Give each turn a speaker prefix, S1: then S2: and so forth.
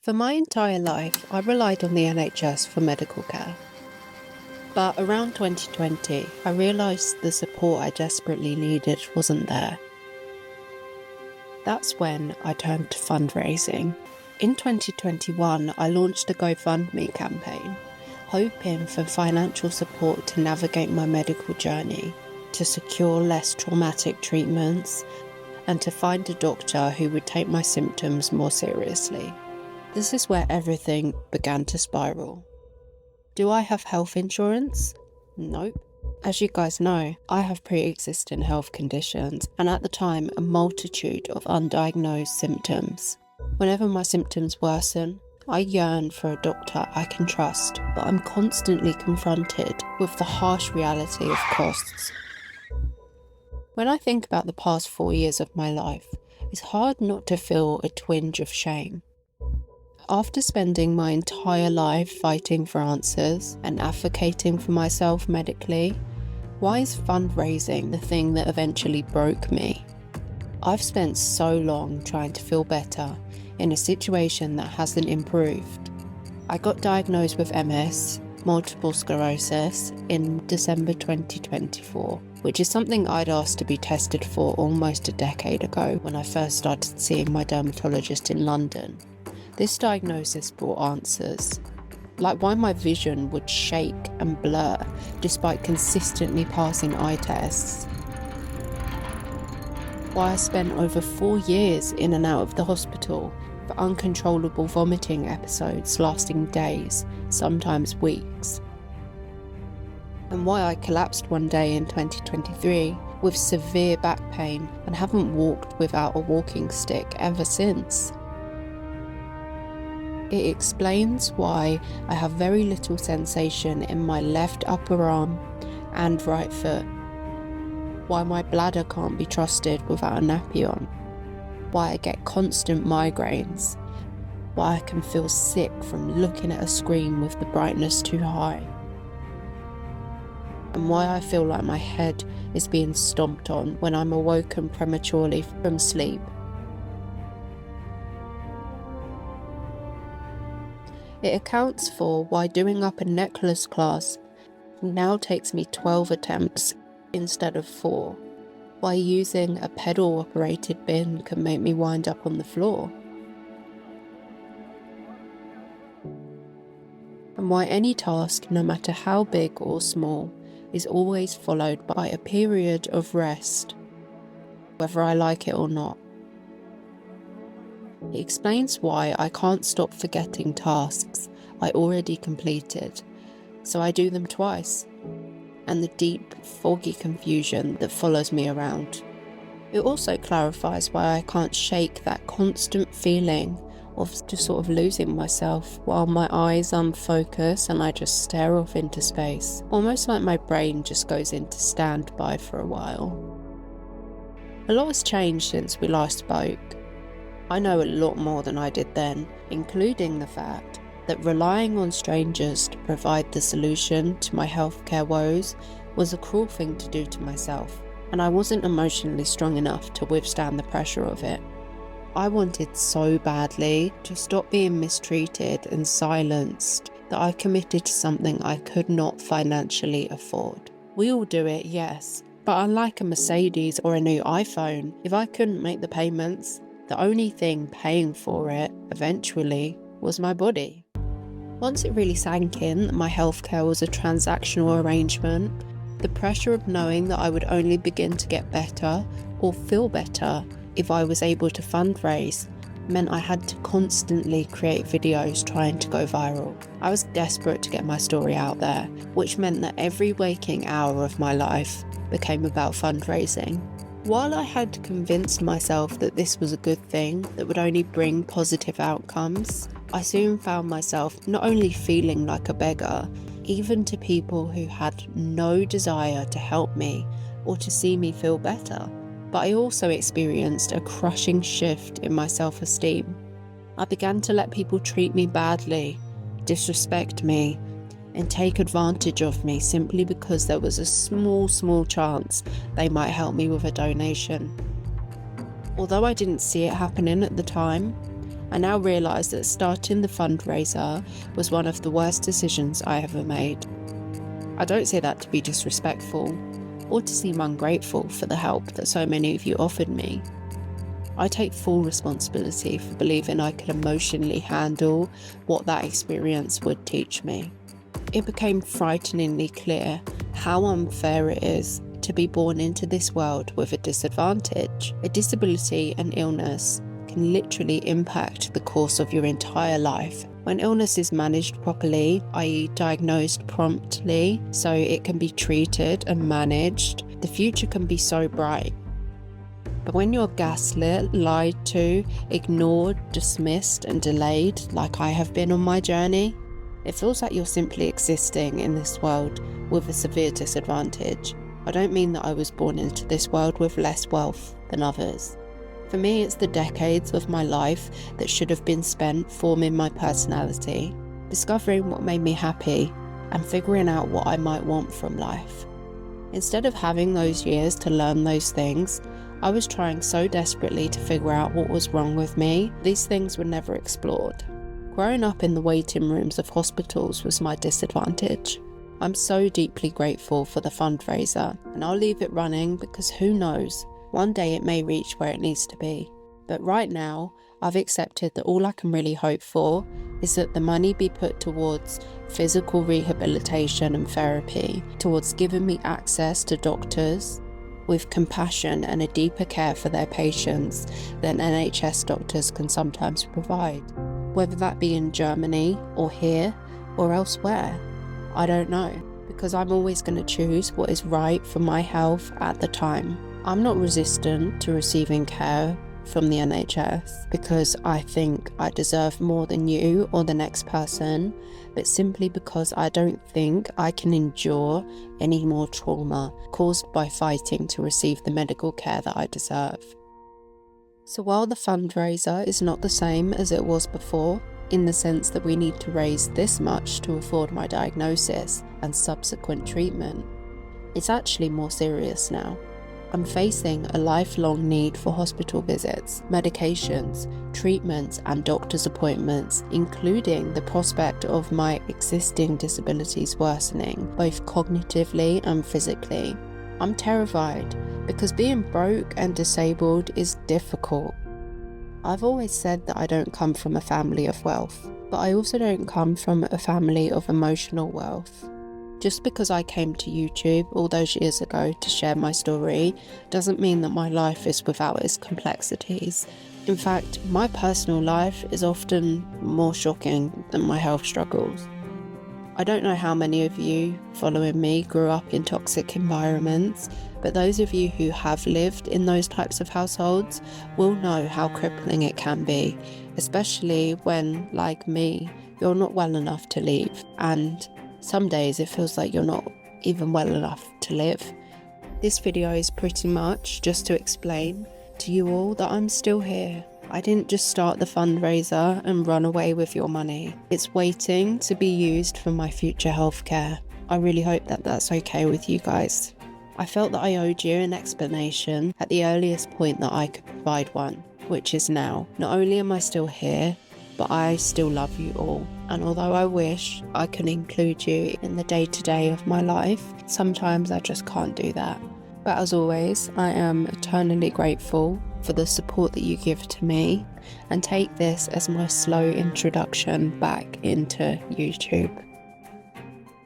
S1: For my entire life, I relied on the NHS for medical care. But around 2020, I realised the support I desperately needed wasn't there. That's when I turned to fundraising. In 2021, I launched a GoFundMe campaign, hoping for financial support to navigate my medical journey, to secure less traumatic treatments, and to find a doctor who would take my symptoms more seriously. This is where everything began to spiral. Do I have health insurance? Nope. As you guys know, I have pre-existing health conditions and at the time a multitude of undiagnosed symptoms. Whenever my symptoms worsen, I yearn for a doctor I can trust, but I'm constantly confronted with the harsh reality of costs. When I think about the past 4 years of my life, it's hard not to feel a twinge of shame. After spending my entire life fighting for answers and advocating for myself medically, why is fundraising the thing that eventually broke me? I've spent so long trying to feel better in a situation that hasn't improved. I got diagnosed with MS, multiple sclerosis, in December 2024, which is something I'd asked to be tested for almost a decade ago when I first started seeing my dermatologist in London. This diagnosis brought answers, like why my vision would shake and blur despite consistently passing eye tests. Why I spent over 4 years in and out of the hospital for uncontrollable vomiting episodes lasting days, sometimes weeks. And why I collapsed one day in 2023 with severe back pain and haven't walked without a walking stick ever since. It explains why I have very little sensation in my left upper arm and right foot, why my bladder can't be trusted without a nappy on, why I get constant migraines, why I can feel sick from looking at a screen with the brightness too high, and why I feel like my head is being stomped on when I'm awoken prematurely from sleep. It accounts for why doing up a necklace class now takes me 12 attempts instead of 4, why using a pedal-operated bin can make me wind up on the floor, and why any task, no matter how big or small, is always followed by a period of rest, whether I like it or not. It explains why I can't stop forgetting tasks I already completed, so I do them twice, and the deep, foggy confusion that follows me around. It also clarifies why I can't shake that constant feeling of just sort of losing myself while my eyes unfocus and I just stare off into space, almost like my brain just goes into standby for a while. A lot has changed since we last spoke. I know a lot more than I did then, including the fact that relying on strangers to provide the solution to my healthcare woes was a cruel thing to do to myself, and I wasn't emotionally strong enough to withstand the pressure of it. I wanted so badly to stop being mistreated and silenced that I committed to something I could not financially afford. We all do it, yes, but unlike a Mercedes or a new iPhone, if I couldn't make the payments, the only thing paying for it, eventually, was my body. Once it really sank in that my healthcare was a transactional arrangement, the pressure of knowing that I would only begin to get better or feel better if I was able to fundraise meant I had to constantly create videos trying to go viral. I was desperate to get my story out there, which meant that every waking hour of my life became about fundraising. While I had convinced myself that this was a good thing that would only bring positive outcomes, I soon found myself not only feeling like a beggar, even to people who had no desire to help me or to see me feel better, but I also experienced a crushing shift in my self-esteem. I began to let people treat me badly, disrespect me, and take advantage of me simply because there was a small chance they might help me with a donation. Although I didn't see it happening at the time, I now realise that starting the fundraiser was one of the worst decisions I ever made. I don't say that to be disrespectful or to seem ungrateful for the help that so many of you offered me. I take full responsibility for believing I could emotionally handle what that experience would teach me. It became frighteningly clear how unfair it is to be born into this world with a disadvantage. A disability and illness can literally impact the course of your entire life. When illness is managed properly, i.e. diagnosed promptly so it can be treated and managed, the future can be so bright. But when you're gaslit, lied to, ignored, dismissed and delayed like I have been on my journey, it feels like you're simply existing in this world with a severe disadvantage. I don't mean that I was born into this world with less wealth than others. For me, it's the decades of my life that should have been spent forming my personality, discovering what made me happy, and figuring out what I might want from life. Instead of having those years to learn those things, I was trying so desperately to figure out what was wrong with me. These things were never explored. Growing up in the waiting rooms of hospitals was my disadvantage. I'm so deeply grateful for the fundraiser, and I'll leave it running because who knows, one day it may reach where it needs to be. But right now, I've accepted that all I can really hope for is that the money be put towards physical rehabilitation and therapy, towards giving me access to doctors with compassion and a deeper care for their patients than NHS doctors can sometimes provide. Whether that be in Germany or here or elsewhere, I don't know, because I'm always going to choose what is right for my health at the time. I'm not resistant to receiving care from the NHS because I think I deserve more than you or the next person, but simply because I don't think I can endure any more trauma caused by fighting to receive the medical care that I deserve. So while the fundraiser is not the same as it was before, in the sense that we need to raise this much to afford my diagnosis and subsequent treatment, it's actually more serious now. I'm facing a lifelong need for hospital visits, medications, treatments and doctor's appointments, including the prospect of my existing disabilities worsening, both cognitively and physically. I'm terrified because being broke and disabled is difficult. I've always said that I don't come from a family of wealth, but I also don't come from a family of emotional wealth. Just because I came to YouTube all those years ago to share my story doesn't mean that my life is without its complexities. In fact, my personal life is often more shocking than my health struggles. I don't know how many of you following me grew up in toxic environments, but those of you who have lived in those types of households will know how crippling it can be, especially when, like me, you're not well enough to leave, and some days it feels like you're not even well enough to live. This video is pretty much just to explain to you all that I'm still here. I didn't just start the fundraiser and run away with your money. It's waiting to be used for my future healthcare. I really hope that that's okay with you guys. I felt that I owed you an explanation at the earliest point that I could provide one, which is now. Not only am I still here, but I still love you all. And although I wish I could include you in the day-to-day of my life, sometimes I just can't do that. But as always, I am eternally grateful for the support that you give to me, and take this as my slow introduction back into YouTube.